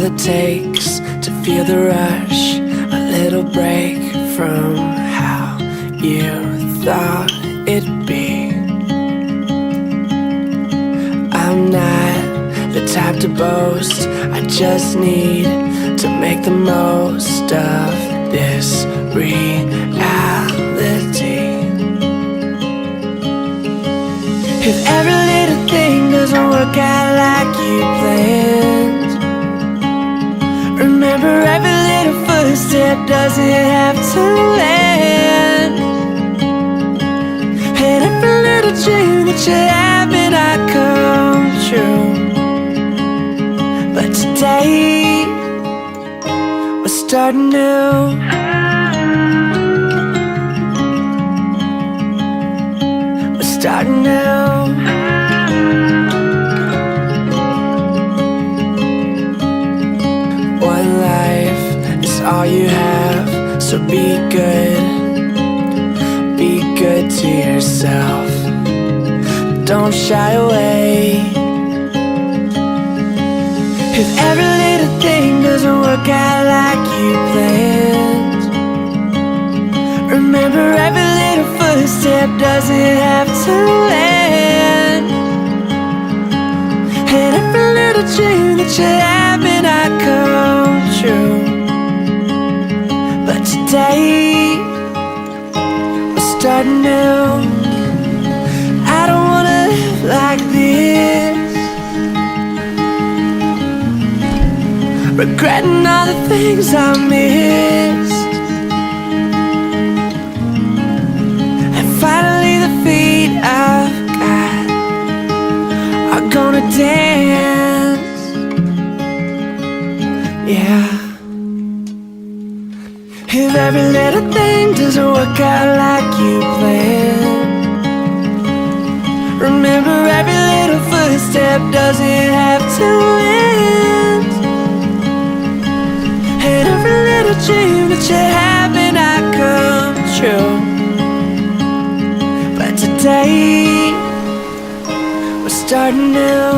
it takes to feel the rush, a little break from how you thought it'd be. I'm not the type to boast, I just need to make the most of this reality. If every little thing doesn't work out like you planned, remember every little footstep doesn't have to land. And every little dream that you have may not come true. But today, we're starting new. We're starting new. One life is all you have, so be good to yourself. Don't shy away. If every little thing doesn't work out like you planned, remember every little footstep doesn't have to land. And every little dream that you have may not come true. But today, we're starting new. I don't wanna live like this, regretting all the things I missed. And finally the feet I've got are gonna dance. Yeah. If every little thing doesn't work out like you planned, remember every little footstep doesn't have to land. And every little dream that you have may not come true. But today, we're starting new.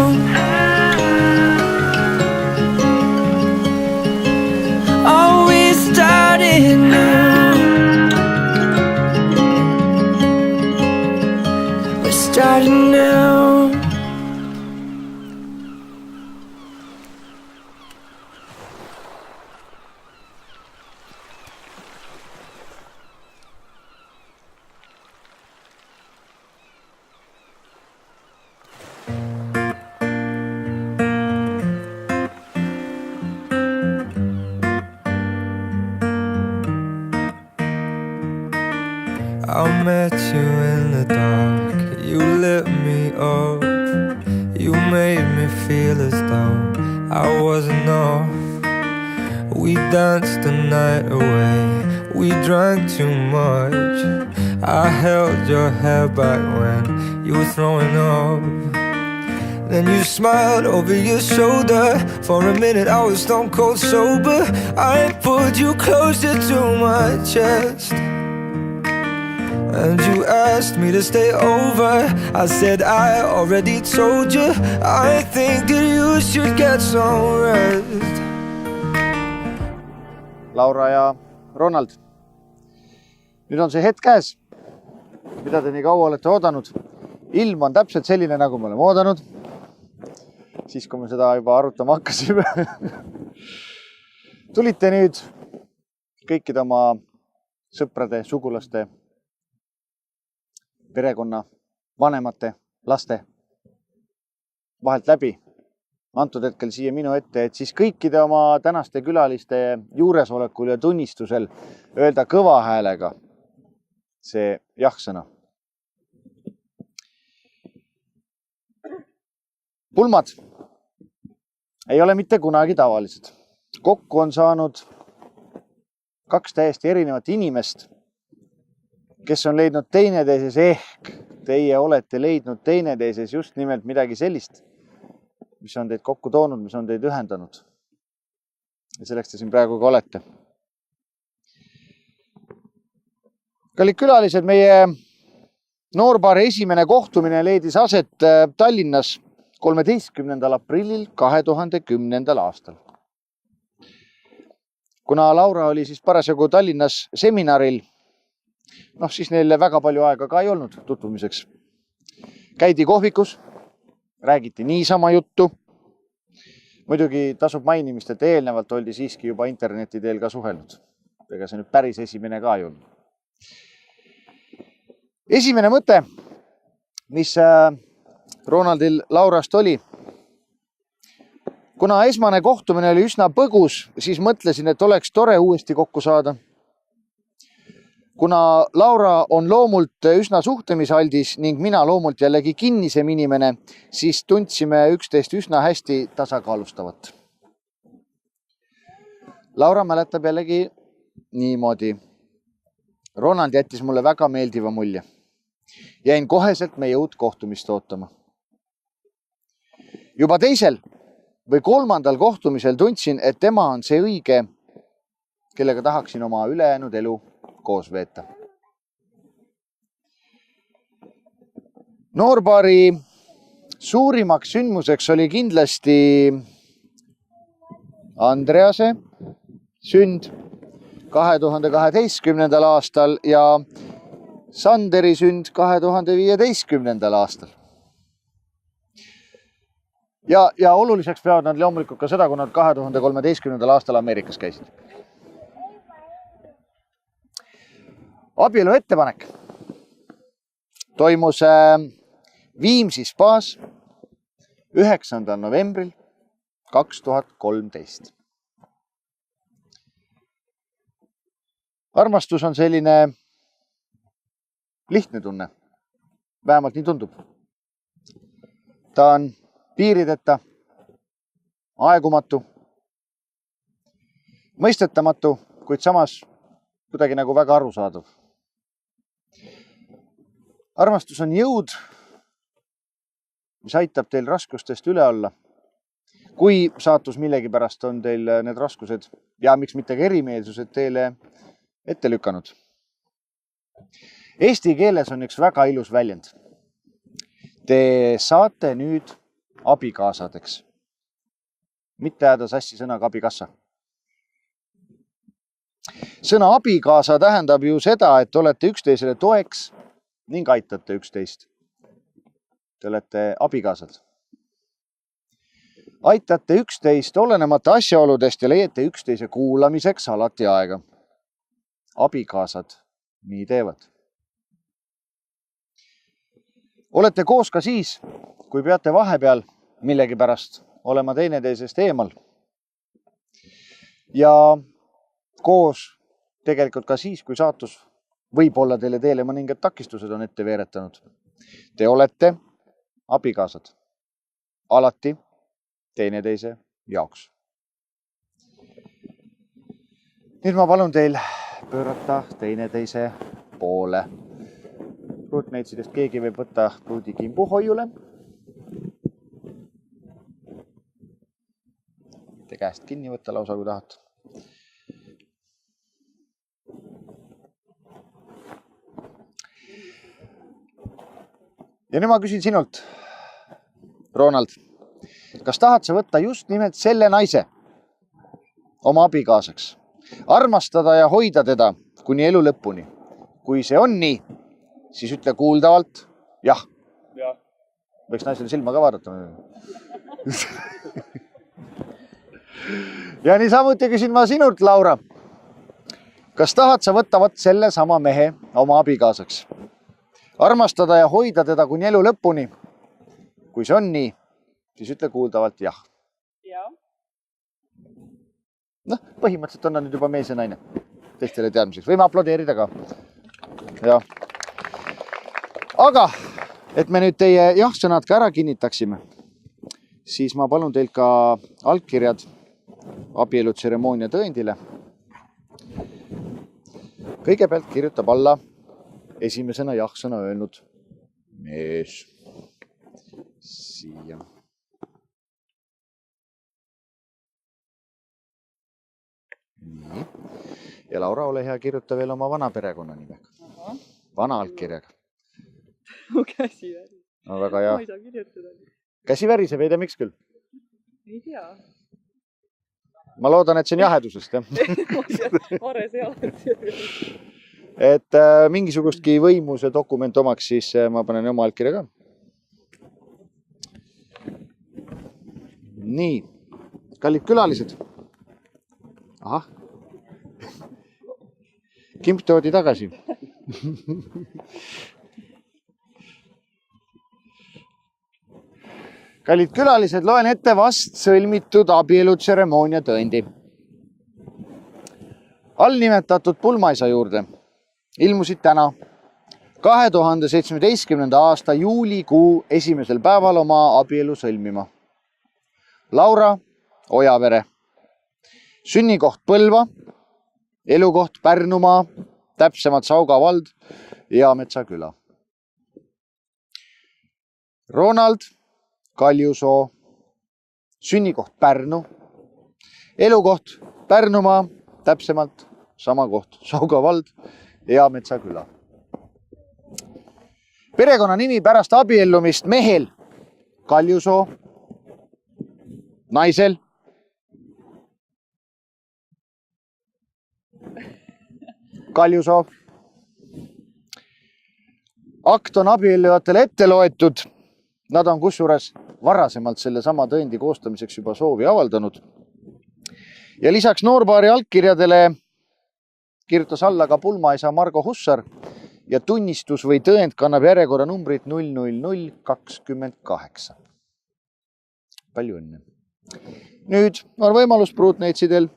Oh, we're starting new. We're starting new. I met you in the dark, you lit me up. You made me feel as though I wasn't off. We danced the night away, we drank too much. I held your hair back when you were throwing up. Then you smiled over your shoulder. For a minute I was stone cold sober. I pulled you closer to my chest, and you asked me to stay over. I said I already told you, I think that you should get some rest. Laura ja Ronald, nüüd on see hetk käes, mida te nii kaua olete oodanud. Ilm on täpselt selline, nagu me oleme oodanud, siis kui me seda juba arutama hakkasime. Tulite nüüd kõikide oma sõprade, sugulaste, perekonna, vanemate, laste vahelt läbi. Antud hetkel siia minu ette, et siis kõikide oma tänaste külaliste juuresolekul ja tunnistusel öelda kõva häälega see jah-sõna. Pulmad ei ole mitte kunagi tavalised. Kokku on saanud kaks täiesti erinevat inimest, kes on leidnud teineteises ehk teie olete leidnud teineteises just nimelt midagi sellist, mis on teid kokku toonud, mis on teid ühendanud. Ja selleks te siin praegu ka olete. Kallid külalised, meie noorpaari esimene kohtumine leidis aset Tallinnas 13. aprillil 2010. aastal. kuna Laura oli siis parasjagu Tallinnas seminaril, siis neil väga palju aega ka ei olnud tutvumiseks. Käidi kohvikus, räägiti niisama juttu. Muidugi tasub mainimist, et eelnevalt oldi siiski juba interneti teel ka suhelnud. Ega see nüüd päris esimene ka ei olnud. Esimene mõte, mis Ronaldil Laurast oli. Kuna esmane kohtumine oli üsna põgus, siis mõtlesin, et oleks tore uuesti kokku saada. Kuna Laura on loomult üsna suhtlemisaldis ning mina loomult jällegi kinnisem inimene, siis tundsime üksteist üsna hästi tasakaalustavat. Laura mäletab jällegi niimoodi. Ronald jättis mulle väga meeldiva mulje. Jäin koheselt meie uut kohtumist ootama. Juba teisel või kolmandal kohtumisel tundsin, et tema on see õige, kellega tahaksin oma ülejäänud elu koos veeta. Noorpaari suurimaks sündmuseks oli kindlasti Andrease sünd 2012. aastal ja Sanderi sünd 2015. aastal. Ja oluliseks peavad nad loomulikult ka seda, kui nad 2013. aastal Ameerikas käisid. Abielu ettepanek toimus Viimsi spaas 9. novembril 2013. Armastus on selline lihtne tunne. Vähemalt nii tundub. Ta on piirideta, aegumatu, mõistetamatu, kuid samas kuidagi nagu väga arusaadav. Armastus on jõud, mis aitab teil raskustest üle olla. Kui saatus millegipärast on teil need raskused ja miks mitte ka erimeelsused teile ette lükanud. Eesti keeles on üks väga ilus väljend. Te saate nüüd abikaasadeks. Mitte jääda sassi sõnaga abikassa. Sõna abikaasa tähendab ju seda, et olete üksteisele toeks ning aitate üksteist. Te olete abikaasad. Aitate üksteist olenemata asjaoludest ja leiete üksteise kuulamiseks alati aega. Abikaasad nii teevad. Olete koos ka siis, kui peate vahepeal millegipärast olema teineteisest eemal. Ja koos tegelikult ka siis, kui saatus võib-olla teile teele mõningad takistused on ette veeretanud. Te olete abikaasad. Alati teineteise jaoks. Nüüd ma palun teil pöörata teineteise poole. Ruutneitsidest keegi võib võtta pruudikimbu hoiule. Te käest kinni võtta lausa, kui tahate. Ja nüüd ma küsin sinult, Ronald, kas tahad sa võtta just nimelt selle naise oma abikaasaks? Armastada ja hoida teda kuni elu lõpuni. Kui see on nii, siis ütle kuuldavalt jah. Võiks naisele silma ka vaadata. Ja niisamuti küsin ma sinult, Laura. Kas tahad sa võtta selle sama mehe oma abikaasaks? Armastada ja hoida teda kuni elu lõpuni. Kui see on nii, siis ütle kuuldavalt jah. Põhimõtteliselt on nüüd juba mees ja naine. Teistele teadmiseks. Võime aplodeerida ka. Ja. Aga, et me nüüd teie jah-sõnad ka ära kinnitaksime, siis ma palun teilt ka allkirjad abielutseremoonia tõendile. Kõigepealt kirjutab alla esimesena jah-sõna öelnud mees. Siia. Nii. Ja Laura, ole hea, kirjuta veel oma vana perekonna nimega. Vana allkirjaga. Mu käsi väriseb. No väga hea. Ma ei saa kirjutada. Käsi väriseb, ei tea miks küll? Ei tea. Ma loodan, et see on jahedusest, jah. Vares ei ole. Et mingisugustki võimuse dokument omaks, siis ma panen oma allkirja ka. Nii, kallid külalised. Ahah. Kimp toodi tagasi. Kallid külalised, loen ette vast sõlmitud abielutseremoonia tõendi. Allnimetatud pulmaisa juurde ilmusid täna 2017. aasta juulikuu 1. päeval oma abielu sõlmima. Laura Ojavere, sünnikoht Põlva, elukoht Pärnumaa, täpsemalt Sauga vald ja Metsa küla. Ronald Kaljusoo, sünnikoht Pärnu, elukoht Pärnumaa, täpsemalt sama koht Sauga vald ja Metsa küla. Perekonna nimi pärast abiellumist mehel Kaljusoo, naisel Kaljusoo. Akt on abiellujatele ette loetud. Nad on kusjuures varasemalt selle sama tõendi koostamiseks juba soovi avaldanud. Ja lisaks noorpaari allkirjadele kirjutas alla ka pulmaisa Margo Hussar ja tunnistus või tõend kannab järjekorra numbrit 00028. Palju õnne. Nüüd on võimalus pruutneitsidel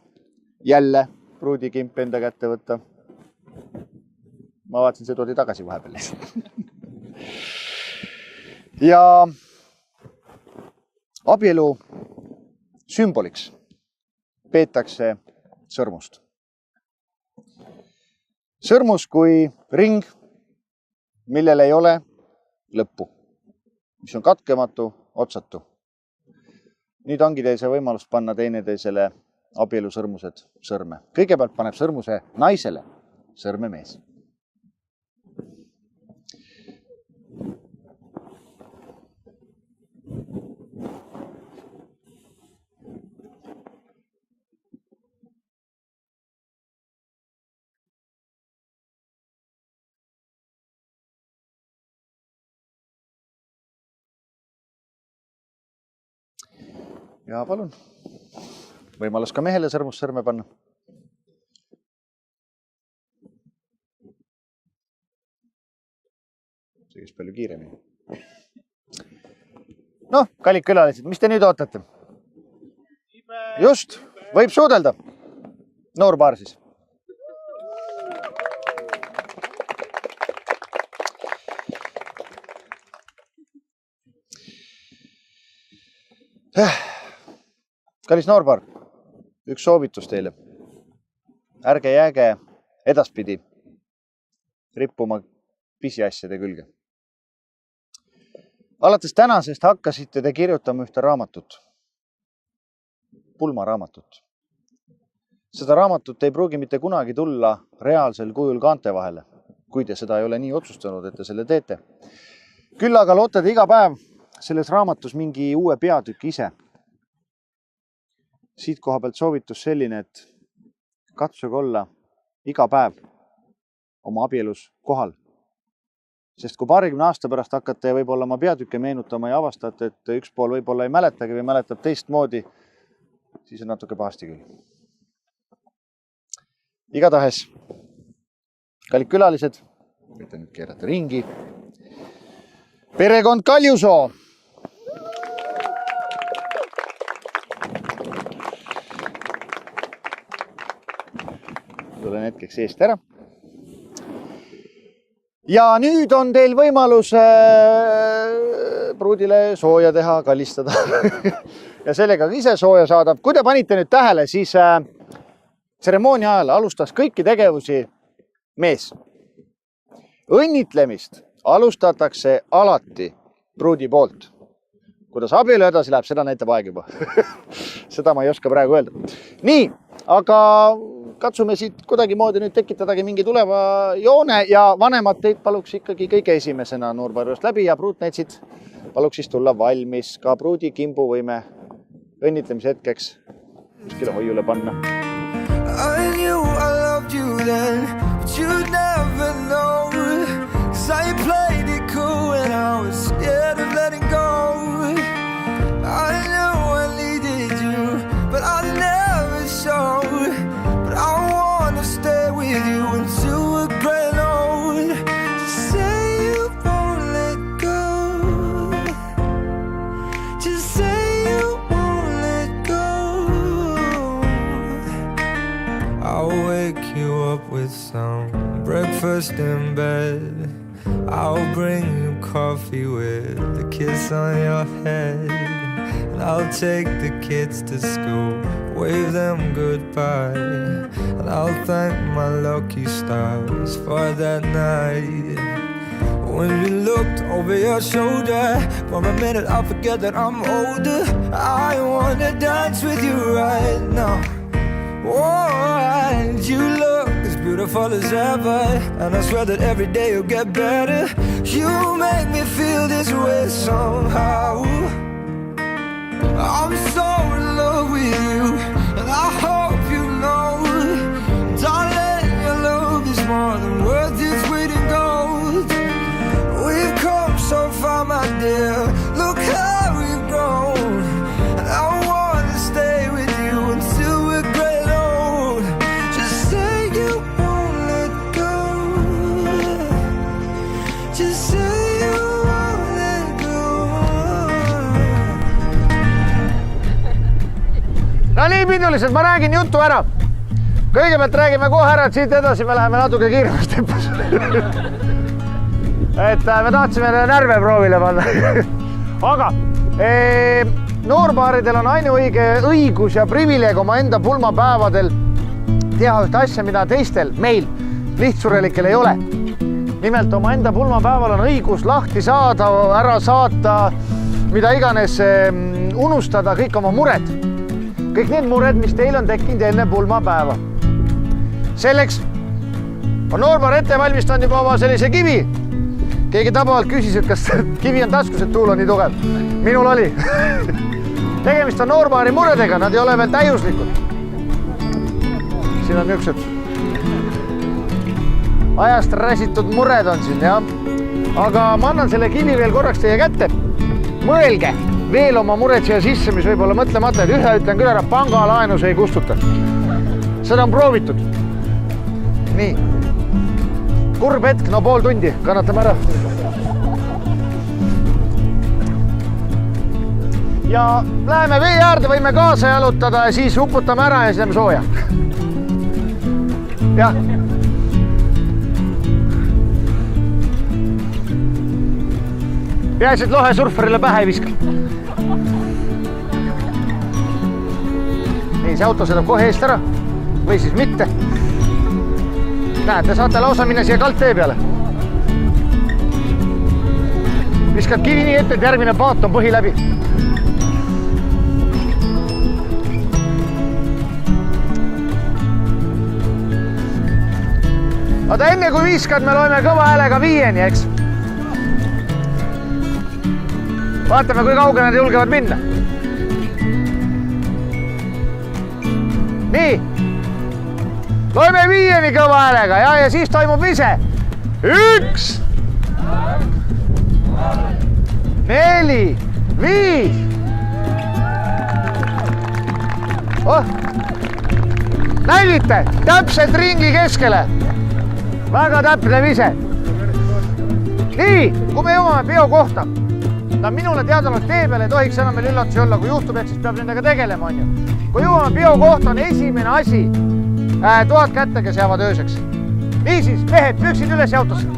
jälle pruudikimp enda kätte võtta. Ma vaatasin, see toodi tagasi vahepeal. Ja abielu sümboliks peetakse sõrmust. Sõrmus kui ring, millel ei ole lõppu, mis on katkematu, otsatu. Nüüd ongi teil see võimalus panna teineteisele abielu sõrmused sõrme. Kõigepealt paneb sõrmuse naisele sõrme mees. Ja palun, võimalus ka mehele sõrmus sõrme panna. See käis palju kiiremini. Noh, kallid külalised, mis te nüüd ootate? Just, võib suudelda. Noor paar siis. Kallis noorpaar, üks soovitus teile. Ärge jääge edaspidi rippuma pisiasjade külge. Alates tänasest hakkasite te kirjutama ühte raamatut, pulmaraamatut. Seda raamatut ei pruugi mitte kunagi tulla reaalsel kujul kaante vahele, kui te seda ei ole nii otsustanud, et te selle teete. Küll aga loote te iga päev selles raamatus mingi uue peatüki ise. Siit koha pealt soovitus selline, et katsuge olla iga päev oma abielus kohal. Sest kui 20 aasta pärast hakkate võib-olla oma peatükke meenutama ja avastate, et üks pool võib-olla ei mäletagi või mäletab teistmoodi, siis on natuke pahasti küll. Igatahes, kallid külalised, võite nüüd keerata ringi. Perekond Kaljusoo! Tulen hetkeks eest ära. Ja nüüd on teil võimalus pruudile sooja teha, kallistada ja sellega ise sooja saada. Kui te panite nüüd tähele, siis tseremoonia ajal alustas kõiki tegevusi mees. Õnnitlemist alustatakse alati pruudi poolt. Kuidas abielu edasi läheb, seda näitab aeg juba. Seda ma ei oska praegu öelda. Nii, aga katsume siit kuidagi moodi nüüd tekitadagi mingi tuleva joone ja vanemad teid paluks ikkagi kõige esimesena noorpaarust läbi ja pruutneitsid paluks siis tulla valmis. Ka pruudikimbu võime õnnitlemise hetkeks kuskile hoiule panna. I knew I loved you then, but you'd never know. 'Cause I played it cool when I was scared of letting go. I know I needed you, but I never showed. But I wanna stay with you until we're growing old. Just say you won't let go. Just say you won't let go. I'll wake you up with some breakfast in bed. I'll bring you coffee with a kiss on your head. And I'll take the kids to school, wave them goodbye. And I'll thank my lucky stars for that night. When you looked over your shoulder, for a minute I forget that I'm older. I wanna dance with you right now. Oh, and you look as beautiful as ever, and I swear that every day you'll get better. You make me feel this way somehow. I'm so in love with you, and I hope you know, darling, your love is more than worth its weight in gold. We've come so far, my dear, look how we've grown. And I wanna stay with you until we're great old. Just say you won't let go. Just say you won't let go. No nii pidulised, ma räägin juttu ära. Kõigepealt räägime kohe ära, et siit edasi me läheme natuke kiiremas tempos. Et me tahtsime närve proovile panna. Aga noorbaaridel on ainuõige õigus ja privileeg oma enda pulmapäevadel teha ühte asja, mida teistel meil lihtsurelikel ei ole. Nimelt oma enda pulmapäeval on õigus lahti saada, ära saata, mida iganes, unustada kõik oma mured. Kõik need mured, mis teil on tekkinud enne pulmapäeva. Selleks on noorbaar ette valmistanud juba oma sellise kivi. Keegi tabavalt küsis, et kas kivi on taskus, et tuul on nii tugev. Minul oli. Tegemist on noorbaari muredega, nad ei ole veel täiuslikud. Siin on niisugused ajast räsitud mured on siin, jah. Aga ma annan selle kivi veel korraks teie kätte. Mõelge veel oma mured siia sisse, mis võib olla mõtlemata, et ühe ütlen küll ära, pangalaenu see ei kustuta. Seda on proovitud. Nii. Kurb hetk, no pool tundi, kannatame ära. Ja läheme vee äärde, võime kaasa jalutada ja siis uputame ära ja siis läheme sooja. Jah. Peaasi, et lohe surfarile pähe ei viska. Nii, see auto sõidab kohe eest ära või siis mitte. Näed, te saate lausa minna siia kaldtee peale. Viskad kivi nii ette, et järgmine paat on põhi läbi. Aga enne kui viskad, me loeme kõva häälega 5-ni, eks? Vaatame, kui kaugele nad julgevad minna. Nii. Loeme 5-ni kõva häälega ja siis toimub vise. 1, 4, 5. Oh. Nägite, täpselt ringi keskele. Väga täpne vise. Nii, kui me jõuame peo kohta, ta minule teadavalt tee peal ei tohiks enam veel üllatusi olla, kui juhtub, et siis peab nendega tegelema, on ju. Kui jõuame peo kohta, on esimene asi 1000 kätte, kes jäävad ööseks. Niisiis, mehed, püksid üles ja autosse.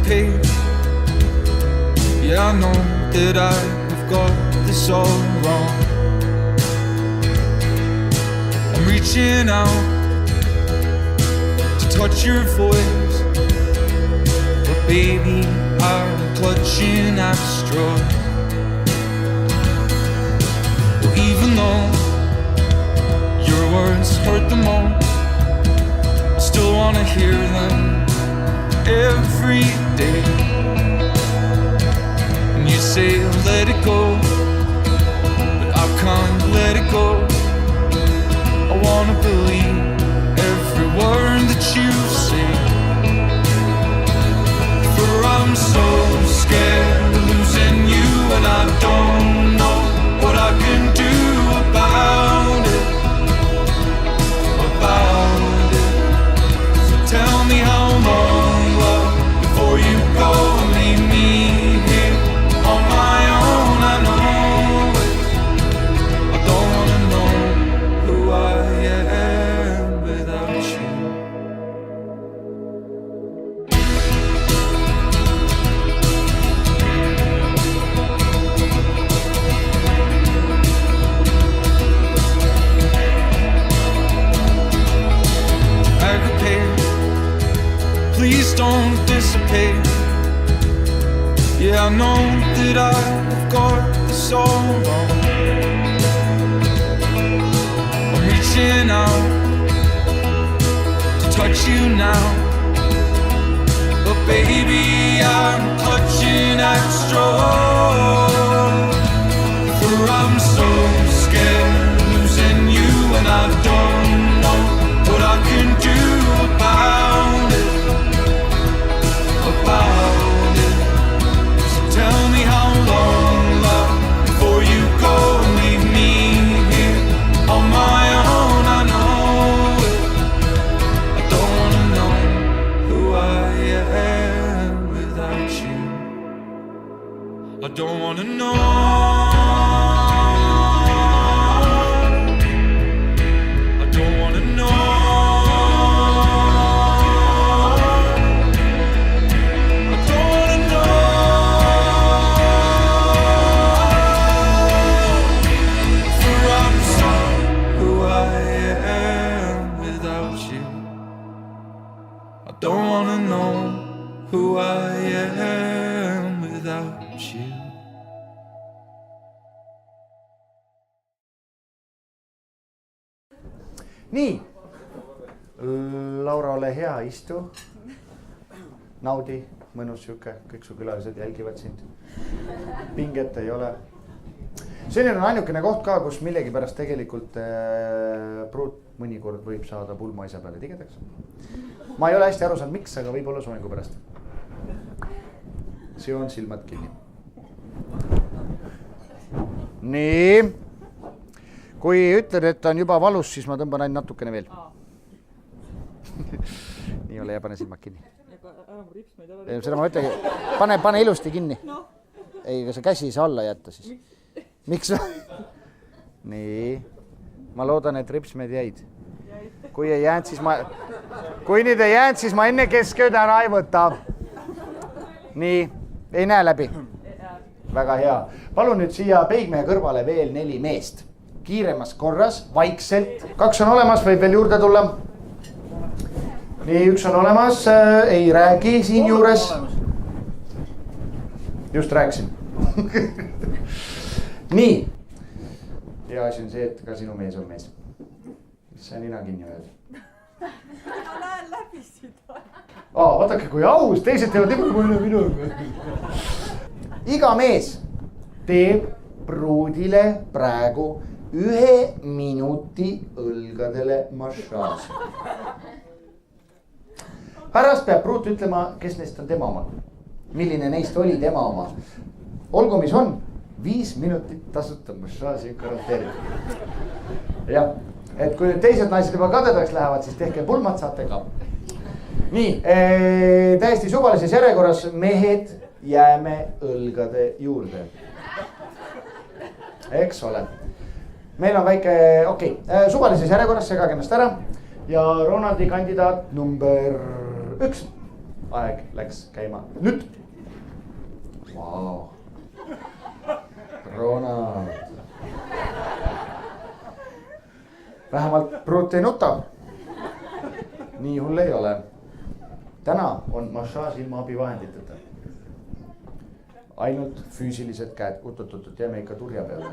paid. Yeah, I know that I have got this all wrong. I'm reaching out to touch your voice, but baby, I'm clutching at straws. Well, even though your words hurt the most, I still wanna hear them every day. And you say let it go, but I can't let it go. I wanna believe every word that you say, for I'm so scared of losing you, and I don't know what I can do about it, about it. So tell me how long, love, before you go and leave me here on my own. I know it. I don't wanna know who I am without you. Please don't dissipate. Yeah, I know that I've got this all wrong. I'm reaching out to touch you now, but baby, I'm clutching at straws. For I'm so scared of losing you, and I don't know what I can do about it, about it. So tell me how long, love, before you go and leave me here on my own. I know it. I don't wanna know who I am without you. I don't wanna know. I don't wanna know. Don't wanna know who I am without you. Nii, Laura, ole hea, istu, naudi, mõnus siuke, kõik su külalised jälgivad sind, pinget ei ole. Selline on ainukene koht ka, kus millegipärast tegelikult pruut mõnikord võib saada pulmaisa peale tigedaks. Ma ei ole hästi aru saanud, miks, aga võib-olla soengu pärast. See on silmad kinni. Nii, kui ütled, et on juba valus, siis ma tõmban ainult natukene veel. Nii ole ja pane silmad kinni. Seda ma ütlegi, pane ilusti kinni. Ei, sa käsi ei saa alla jätta siis. Miks? Nii, ma loodan, et ripsmed jäid. Kui ei jäänud, siis kui nüüd ei jäänud, siis ma enne keskööd ära ei võta. Nii, ei näe läbi. Väga hea. Palun nüüd siia peigmehe kõrvale veel 4 meest. Kiiremas korras, vaikselt. 2 on olemas, võib veel juurde tulla. Nii, 1 on olemas, ei räägi siin juures. Just rääkisin. Nii. Ja asi on see, et ka sinu mees on mees. Mis sa nina kinni öeld? Ma näen läbi seda. Vaadake, kui aus, teised teevad minu. Iga mees teeb pruudile praegu 1 minuti õlgadele massaaži. Pärast peab pruut ütlema, kes neist on tema oma. Milline neist oli tema oma. Olgu mis on, 5 minutit tasuta massaaži garanteerida. Jah, et kui nüüd teised naised juba kadedaks lähevad, siis tehke pulmad, saate ka. Nii, täiesti suvalises järjekorras mehed jääme õlgade juurde. Eks ole. Meil on väike, suvalises järjekorras segage ennast ära ja Ronaldi kandidaat number 1. aeg läks käima nüüd. Vau. Ronald. Vähemalt pruut ei nuta. Nii hull ei ole. Täna on massaaž ilma abivahenditeta. Ainult füüsilised käed. Utututut jääme ikka turja peale.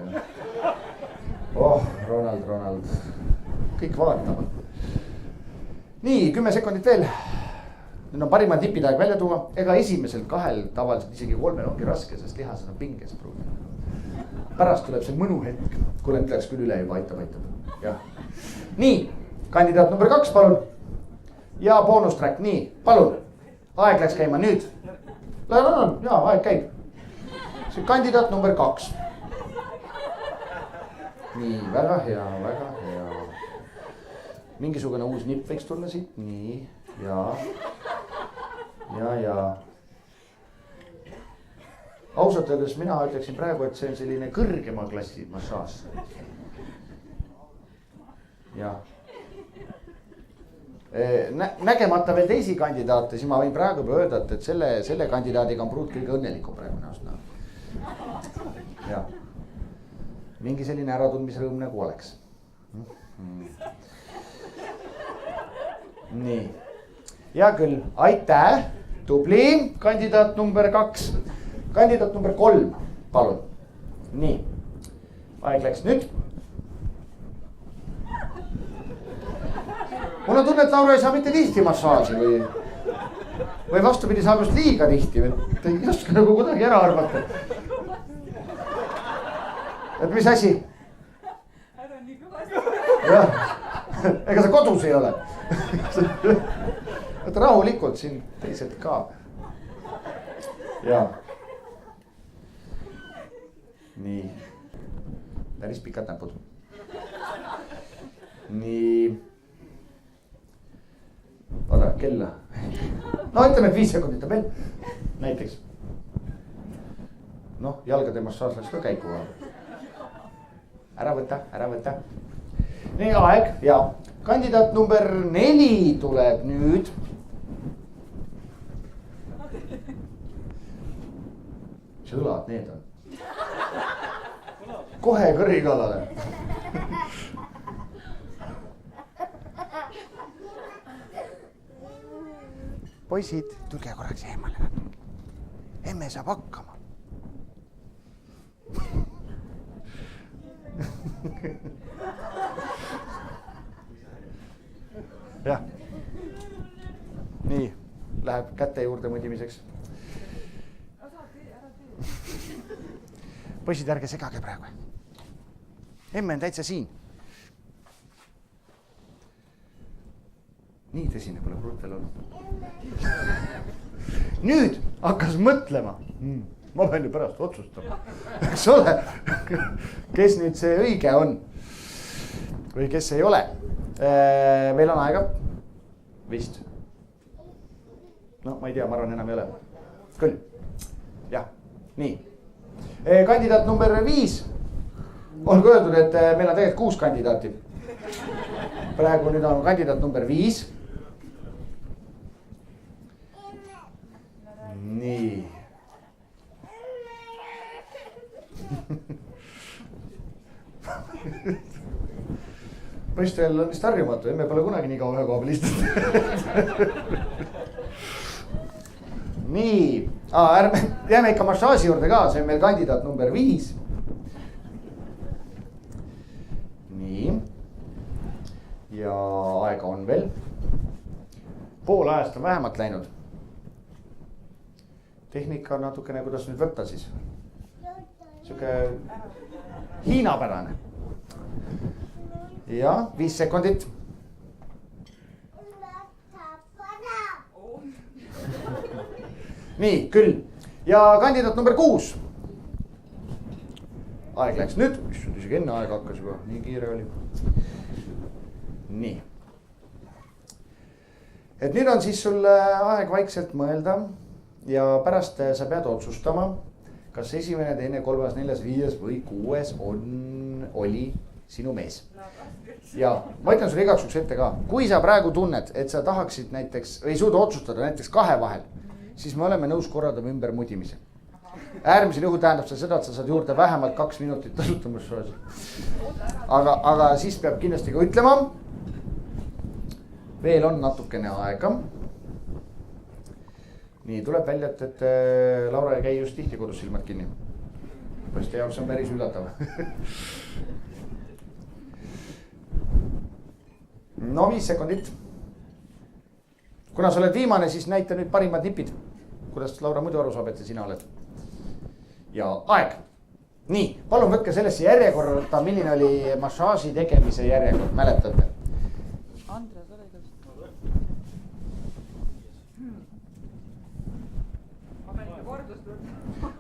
Oh, Ronald. Kõik vaatavad. Nii, 10 sekundit veel. Nüüd on parimad nipid aeg välja tuua. Ega esimesel 2, tavaliselt isegi 3 ongi raske, sest lihased on pinges pruut. Pärast tuleb see mõnu hetk. Kuule, nüüd läks küll üle juba, aitab. Ja. Nii, kandidaat number 2, palun. Ja boonustrack, nii, palun. Aeg läks käima nüüd. Ja, aeg käib. See kandidaat number 2. Nii, väga hea. Mingisugune uus nipp võiks tulla siit, nii, ja. Ausalt öeldes mina ütleksin praegu, et see on selline kõrgema klassi massaaž. Ja. Nägemata veel teisi kandidaate, siis ma võin praegu öelda, et selle kandidaadiga on pruut kõige õnnelikum praegu näost. Ja. Mingi selline äratundmisrõõm nagu oleks. Nii. Ja küll, aitäh, tubli, kandidaat number 2. Kandidaat number 3, palun. Nii, aeg läks nüüd. Mul on tunne, et Laura ei saa mitte tihti massaaži või vastupidi saab just liiga tihti. Ta ei oska nagu kuidagi ära arvata. Et mis asi? Ära nii kõvasti. Jah, ega sa kodus ei ole. Võta rahulikult siin teised ka. Ja. Nii. Päris pikad näpud. Nii. Oda, kella. No ütleme, et 5 sekundit on veel. Näiteks. Noh, jalgade massaaž läks ka käiku. Ära võta. Nii, aeg, ja. Kandidaat number 4 tuleb nüüd. Mis õlad need on? Kohe kõrikallale. Poisid, tulge korraks eemale. Emme saab hakkama. Jah. Nii, läheb käte juurde mõdimiseks. Poisid, ärge segage praegu. Emme on täitsa siin. Nii tõsine pole pruutel olnud. Nüüd hakkas mõtlema. Ma pean ju pärast otsustama. Eks ole, kes nüüd see õige on või kes ei ole. Meil on aega. Vist. No ma ei tea, ma arvan enam ei ole. Küll. Jah, nii. Kandidaat number 5. Olgu öeldud, et meil on tegelikult 6 kandidaati. Praegu nüüd on kandidaat number 5. Nii. Poistel on vist harjumatu, emme pole kunagi nii kaua ühe koha peal istunud. Nii, jääme ikka massaaži juurde ka, see on meil kandidaat number 5. Nii. Ja aega on veel. Pool ajast on vähemalt läinud. Tehnika on natukene, kuidas nüüd võtta siis. Siuke hiinapärane. Ja 5 sekundit. Nii, küll. Ja kandidaat number 6. Aeg läks nüüd. Isegi enne aeg hakkas juba, nii kiire oli. Nii. Et nüüd on siis sul aeg vaikselt mõelda. Ja pärast sa pead otsustama, kas 1., 2., 3., 4., 5. või 6. oli sinu mees. ja ma ütlen sulle igaks juhuks ette ka, kui sa praegu tunned, et sa tahaksid näiteks, ei suuda otsustada näiteks 2 vahel, siis me oleme nõus korraldama ümber mudimise. Äärmisel juhul tähendab see seda, et sa saad juurde vähemalt 2 minutit tasuta massaaži. Aga siis peab kindlasti ka ütlema. Veel on natukene aega. Nii, tuleb välja, et Laura ei käi just tihti kodus silmad kinni. Teie jaoks on päris üllatav. No 5 sekundit. Kuna sa oled viimane, siis näita nüüd parimad nipid. Kuidas Laura muidu aru saab, et sina oled. Ja aeg. Nii, palun võtke sellesse järjekorrata, milline oli massaaži tegemise järjekord, mäletate? Andres, ole igast. Ma pean ikka kordust.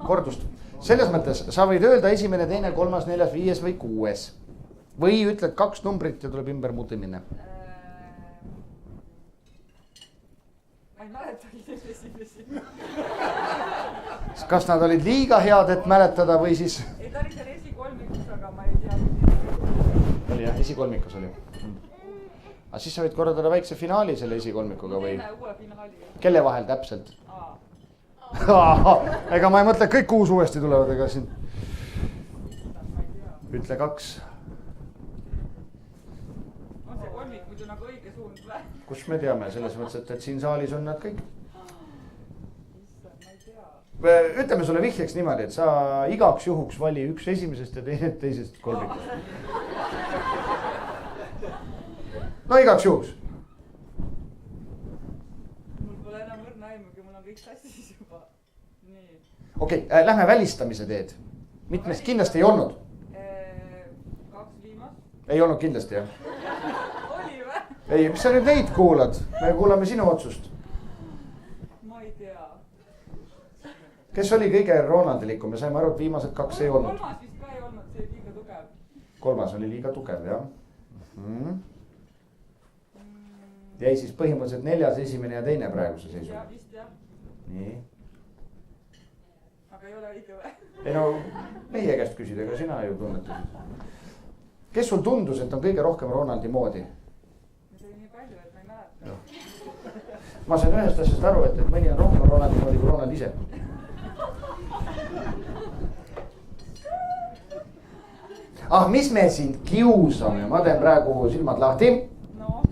Kordust. Selles mõttes sa võid öelda 1., 2., 3., 4., 5. või 6. Või ütled 2 numbrit ja tuleb ümber mutimine. Ma ei mäletagi neid esimesi. Kas nad olid liiga head, et mäletada või siis? Ei, ta oli seal esikolmikus, aga ma ei tea. Oli jah, esikolmikus oli. Aga siis sa võid korraldada väikse finaali selle esikolmikuga või? Uue finaali. Kelle vahel täpselt? Ega ma ei mõtle, kõik 6 uuesti tulevad, ega siin. Ütle 2. On see kolmik muidu nagu õige suund või? Kus me teame, selles mõttes, et siin saalis on nad kõik. Ütleme sulle vihjeks niimoodi, et sa igaks juhuks vali üks esimesest ja teisest kolmikust. No igaks juhuks. Mul pole enam õrna aimugi, mul on kõik sassis juba. Nii. Okei, lähme välistamise teed. Mitmest kindlasti ei olnud? 2 viimast. Ei olnud kindlasti, jah? Oli või? Ei, mis sa nüüd neid kuulad? Me kuulame sinu otsust. Ma ei tea. Kes oli kõige Ronaldilikum? Me saime aru, et viimased 2 ei olnud. 3. vist ka ei olnud, see oli liiga tugev. 3. oli liiga tugev, jah. Jäi siis põhimõtteliselt 4., 1. ja 2. praeguse seisu. Ja vist jah. Nii. Aga ei ole õige või? Ei no, meie käest küsida, ega sina ju tunnetasid. Kes sul tundus, et on kõige rohkem Ronaldi moodi? See oli nii palju, et ma ei mäleta. Ma sain ühest asjast aru, et mõni on rohkem Ronaldi moodi kui Ronald ise. Mis me sind kiusame? Ma teen praegu silmad lahti. No.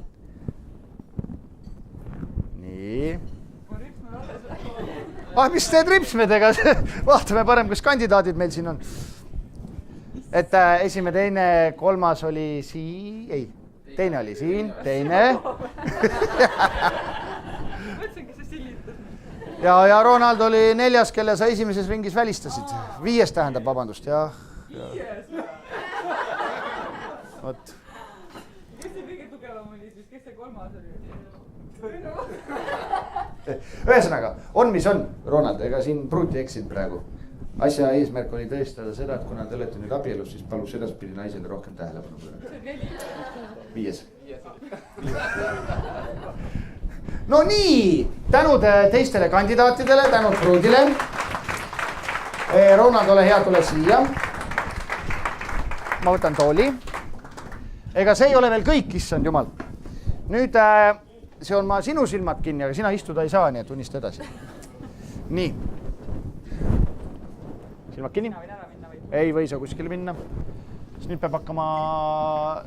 Nii. Ma rüpsme alles. Mis teed ripsmedega? Vaatame parem, kus kandidaadid meil siin on. Et 1., 2., 3. oli siin, ei, 2. oli siin, 2. Mõtlesingi, see silitas. Ja Ronald oli 4., kelle sa esimeses ringis välistasid. 5. tähendab, vabandust, jah. 5. Võt. Kes see kõige tugevam oli siis? Kes see 3. oli? Ühesõnaga, on mis on, Ronald, ega siin pruuti eksid praegu. Asja eesmärk oli tõestada seda, et kuna te olete nüüd abielus, siis palus edaspidi naisele rohkem tähelepanu pöörata. 5. No nii, tänud teistele kandidaatidele, tänud pruudile. Ronald, ole hea, tule siia. Ma võtan tooli. Ega see ei ole veel kõik, issand jumal. Nüüd see on ma sinu silmad kinni, aga sina istuda ei saa, nii et unista edasi. Nii. Silmad kinni. Ei või sa kuskile minna. Siis nüüd peab hakkama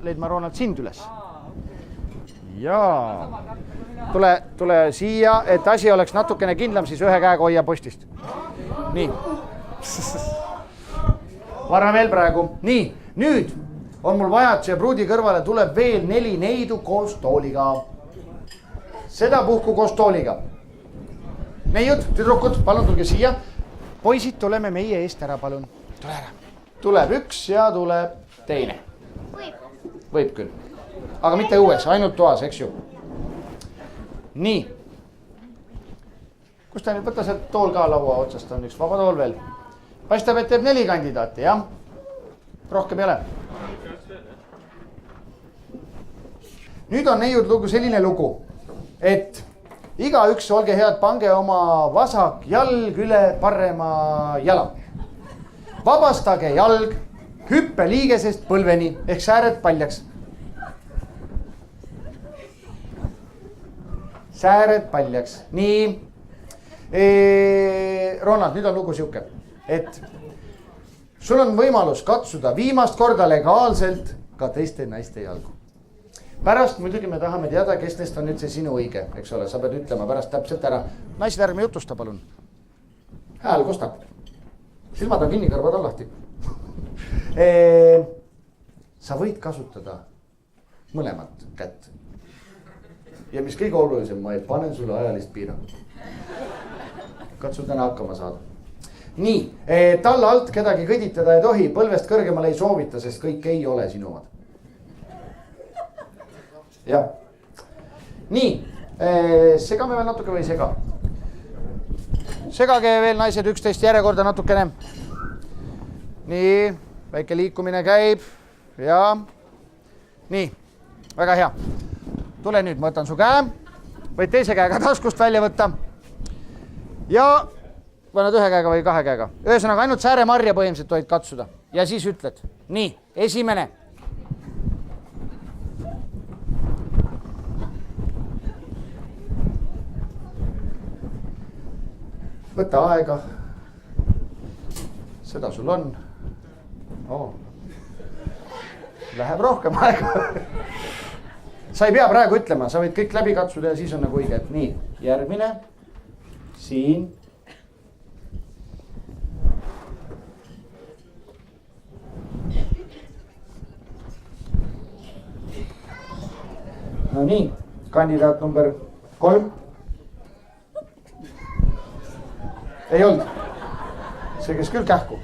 leidma Ronald sind üles. Jaa. Tule siia, et asi oleks natukene kindlam, siis ühe käega hoia postist. Nii. Vara veel praegu. Nii, nüüd on mul vaja, et siia pruudi kõrvale tuleb veel 4 neidu koos tooliga. Seda puhku koos tooliga. Neiud, tüdrukud, palun tulge siia. Poisid, tuleme meie eest ära, palun. Tule ära. Tuleb 1 ja tuleb 2. Võib küll. Aga mitte õues, ainult toas, eks ju. Nii. Kus ta nüüd, võta see tool ka laua otsast, on üks vaba tool veel. Paistab, et teeb 4 kandidaati, jah? Rohkem ei ole. Nüüd on neiud lugu selline lugu, et igaüks, olge head, pange oma vasak jalg üle parema jala. Vabastage jalg hüppeliigesest põlveni ehk sääred paljaks. sääred paljaks. Nii. Ronald, nüüd on lugu siuke, et sul on võimalus katsuda viimast korda legaalselt ka teiste naiste jalgu. Pärast muidugi me tahame teada, kes neist on nüüd see sinu õige, eks ole, sa pead ütlema pärast täpselt ära. Naised, ärme jutusta, palun. Hääl kostab. Silmad on kinni, kõrvad on lahti. Sa võid kasutada mõlemat kätt. Ja mis kõige olulisem, ma ei panen sulle ajalist piirangut. Katsu täna hakkama saada. Nii, talla alt kedagi kõditada ei tohi, põlvest kõrgemale ei soovita, sest kõik ei ole sinu omad. Jah. Nii, segame veel natuke või ei sega? Segage veel naised 11 järjekorda natukene. Nii, väike liikumine käib. Ja. Nii, väga hea. Tule nüüd, ma võtan su käe. Võid teise käega taskust välja võtta. Ja paned ühe käega või kahe käega. Ühesõnaga ainult sääremarja põhimõtteliselt tohid katsuda. Ja siis ütled. Nii, esimene. Võta aega. Seda sul on. Läheb rohkem aega. Sa ei pea praegu ütlema, sa võid kõik läbi katsuda ja siis on nagu õige. Nii, järgmine. Siin. No nii, kandidaat number 3. Ei olnud. See kes küll kähku.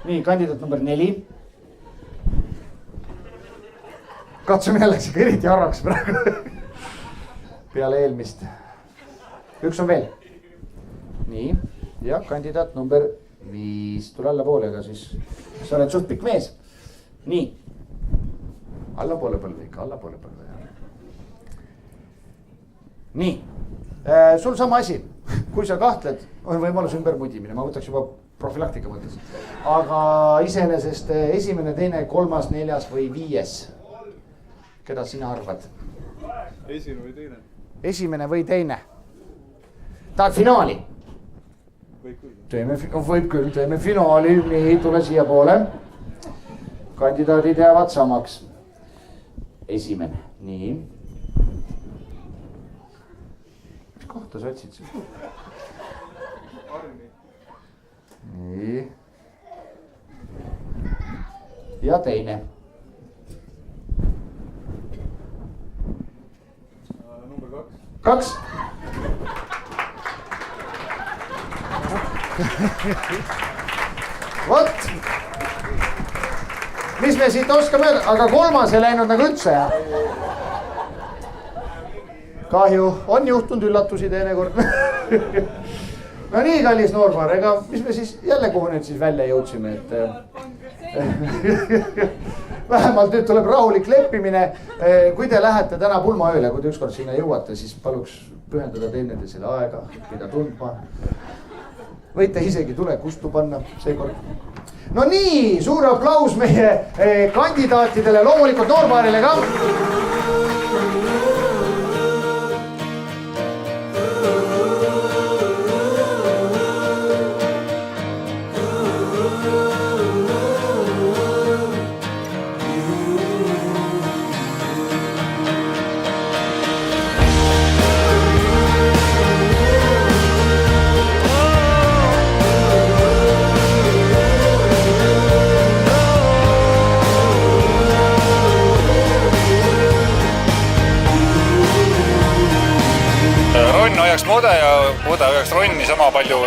Nii, kandidaat number 4. Katsumine läks ikka eriti harraks praegu. Peale eelmist. Üks on veel. Nii, ja kandidaat number 5. Tule alla poole, aga siis sa oled suht pikk mees. Nii, alla poole põlve ikka, alla poole põlve. Nii, sul sama asi. Kui sa kahtled, on võimalus ümber mudimine. Ma võtaks juba profilaktika mõttes. Aga iseenesest esimene, teine, 3., 4. või 5. Keda sina arvad? Esimene või teine? Esimene või teine? Tahad finaali? Võib küll, teeme finaali. Nii, tule siia poole. Kandidaadid jäävad samaks. Esimene, nii. Mis kohta sa otsid siin? Nii. Ja teine. Number 2. 2. Vot. Mis me siit oskame öelda, aga 3. ei läinud nagu üldse. Kahju, on juhtunud üllatusi teinekord. No nii, kallis noormaar, ega mis me siis jälle kuhu nüüd siis välja jõudsime, vähemalt nüüd tuleb rahulik leppimine. Kui te lähete täna pulmaööle, kui te ükskord sinna jõuate, siis paluks pühendada teineteisele aega, mida tundma. Võite isegi tule kustu panna seekord. No nii, suur aplaus meie kandidaatidele, loomulikult noormaarile ka. Mode ja Mode ajaks Ronni sama palju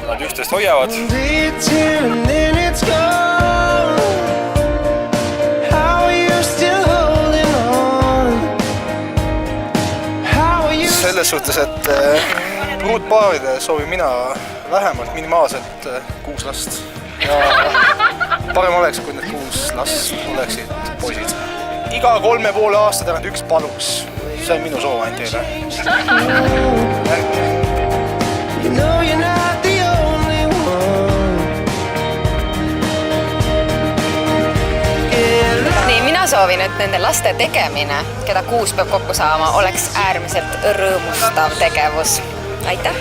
nad üksteist hoiavad. Selles suhtes, et uutpaaride soovin mina vähemalt minimaalselt 6 last. Ja parem oleks, kui need 6 last oleksid poisid. Iga 3,5 aasta tagant üks paluks. See on minu soov ainult teile. Nii, mina mina soovin, et nende laste tegemine, keda 6 peab kokku saama, oleks äärmiselt rõõmustav tegevus. Aitäh!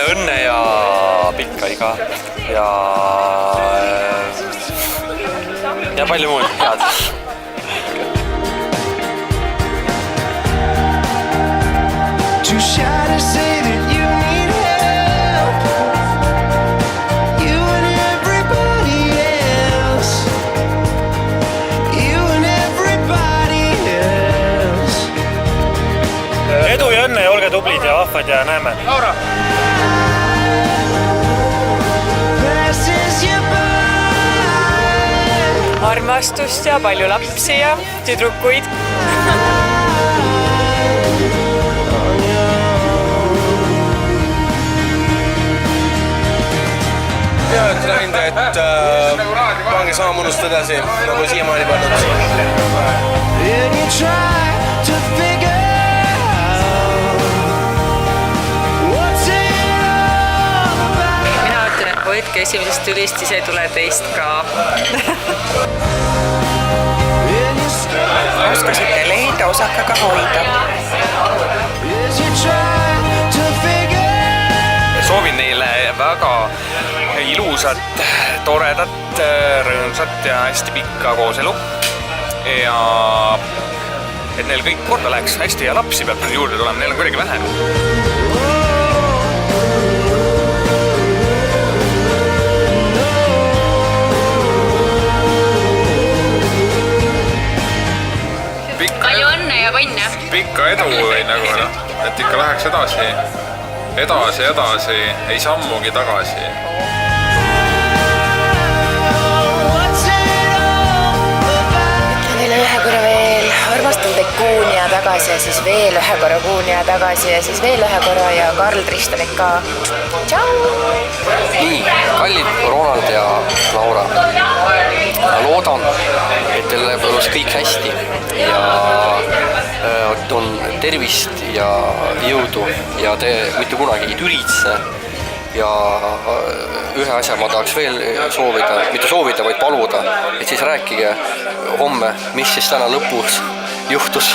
Õnne ja pikka iga ja palju muud head. Edu ja õnne ja olge tublid ja vahvad ja näeme. Laura! Armastust ja palju lapsi ja tüdrukuid. Ja et näinud, et pange sama mõnust edasi, nagu siiamaani pannud. Mina ütlen, et võitke esimesest tülist, siis ei tule teist ka. Oskasite leida, osake ka hoida. Soovin neile väga ilusat, toredat, rõõmsat ja hästi pikka kooselu. Ja et neil kõik korda läheks hästi ja lapsi peab juurde tulema, neil on kuidagi vähem. Palju õnne ja võnne! Pikka edu või nagu, et ikka läheks edasi, ei sammugi tagasi. Neile ühe korra veel armastan teid kuuni ja tagasi ja siis veel ühe korra kuuni ja tagasi ja siis veel ühe korra ja Karl Tristanit ka. Tšau! Nii, kallid Ronald ja Laura. Ma loodan, et teil läheb kõik hästi ja on tervist ja jõudu ja te mitte kunagi ei türitse. Ja ühe asja ma tahaks veel soovida, mitte soovida, vaid paluda, et siis rääkige homme, mis siis täna lõpus juhtus.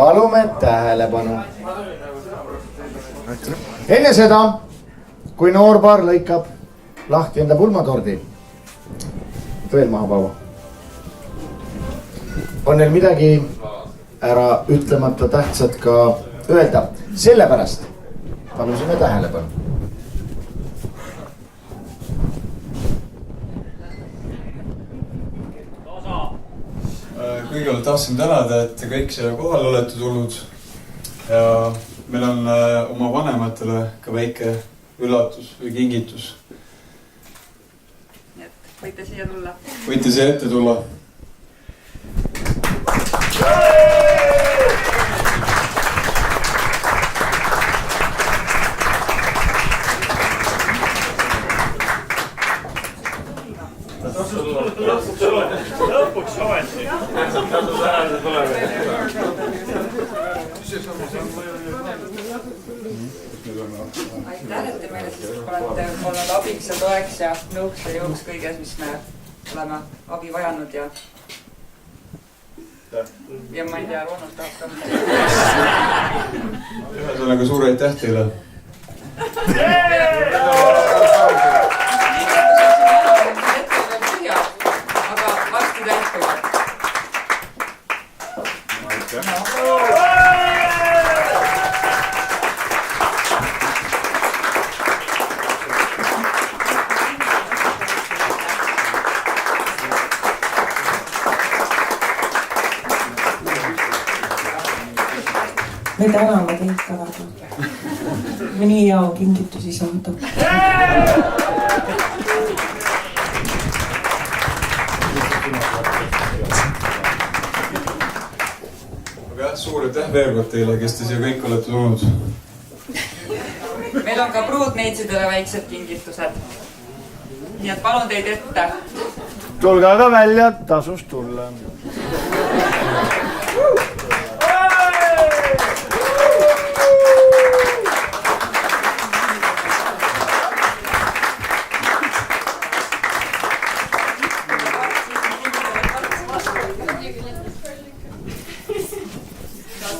Palume tähelepanu. Enne seda, kui noorpaar lõikab lahti enda pulmatordi, veel maha Paavo, on neil midagi ära ütlemata tähtsat ka öelda. Sellepärast palusime tähelepanu. Kõigepealt tahtsin tänada, et te kõik siia kohal olete tulnud ja meil on oma vanematele ka väike üllatus või kingitus. võite siia tulla. Võite siia ette tulla. Lõpuks ometi. Aitäh, et te meile siis olete olnud abiks ja toeks ja nõuks ja jõuks kõiges, mis me oleme abi vajanud ja ma ei tea, Roonalt tahab ka. Ühesõnaga suur aitäh teile. Aga varsti täiskogu. Aitäh. Me täname teid ka väga. Me nii hea kingitusi saada. Aga jah, suur aitäh veel kord teile, kes te siia kõik olete tulnud. Meil on ka pruutneitsidele väiksed kingitused. Nii et palun teid ette. Tulge aga välja, tasus tulla.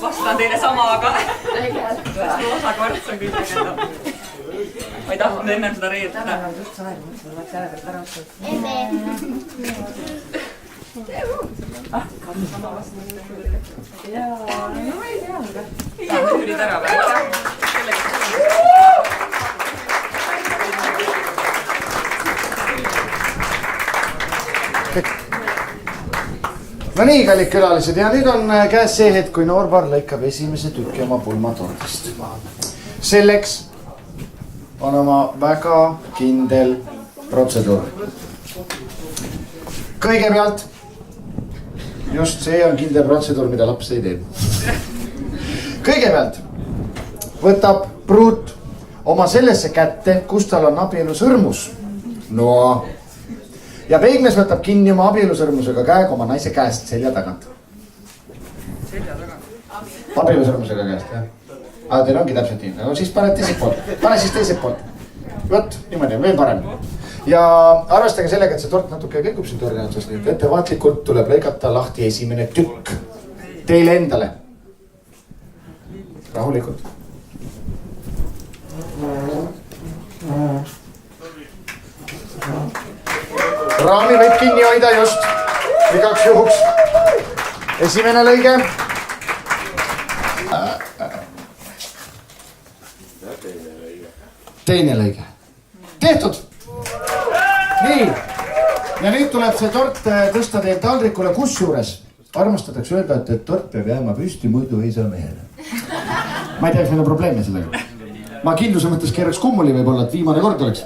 Vastan teile sama, aga osa kvarts on kõik enda. Ma ei tahtnud ennem seda reetada. Tulid ära või? No nii, kallid külalised, ja nüüd on käes see hetk, kui Noorbar lõikab esimese tüki oma pulmatordist. Selleks on oma väga kindel protseduur. Kõigepealt, just see on kindel protseduur, mida laps ei tee. Kõigepealt võtab pruut oma sellesse kätte, kus tal on abielusõrmus. No. Ja peigmees võtab kinni oma abielusõrmusega käega oma naise käest selja tagant. Selja tagant? Abielusõrmusega käest, jah. Aga teil ongi täpselt nii. No siis paned teiselt poolt. Pane siis teiselt poolt. Võt, niimoodi on veel parem. Ja arvestage sellega, et see tort natuke kõikub siin torni otsas. Nii et ettevaatlikult tuleb lõigata lahti esimene tükk. Teile endale. Rahulikult. Raami võib kinni hoida just. Igaks juhuks. Esimene lõige. Teine lõige. Tehtud. Nii. Ja nüüd tuleb see tort tõsta teil taldrikule, kus juures armastatakse öelda, et tort peab jääma püsti, muidu ei saa mehele. Ma ei tea, kas meil on probleeme sellega. Ma kindluse mõttes keeraks kummuli võib-olla, et viimane kord oleks.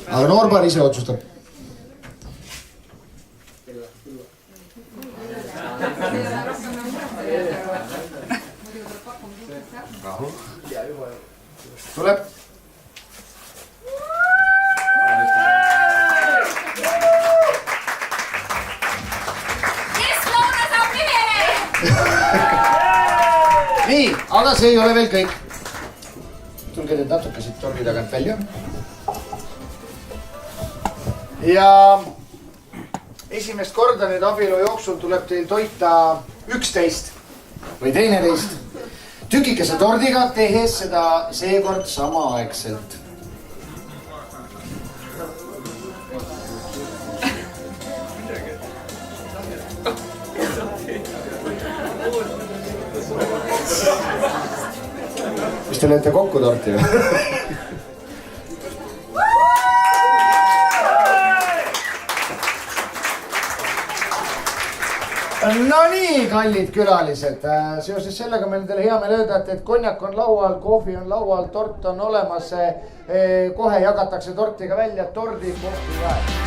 Aga Noorbar ise otsustab. Tuleb. Nii, aga see ei ole veel kõik. Tulge teid natuke siit torni tagant välja. Ja esimest korda nüüd abielu jooksul tuleb teil toita 11 või 12 tükikese tordiga, tehes seda seekord samaaegselt. Mis te lööte kokku torti või? No nii, kallid külalised, seoses sellega meil teile hea meel öelda, et konjak on laual, kohvi on laual, tort on olemas, kohe jagatakse torti ka välja, tordi kohvi väär.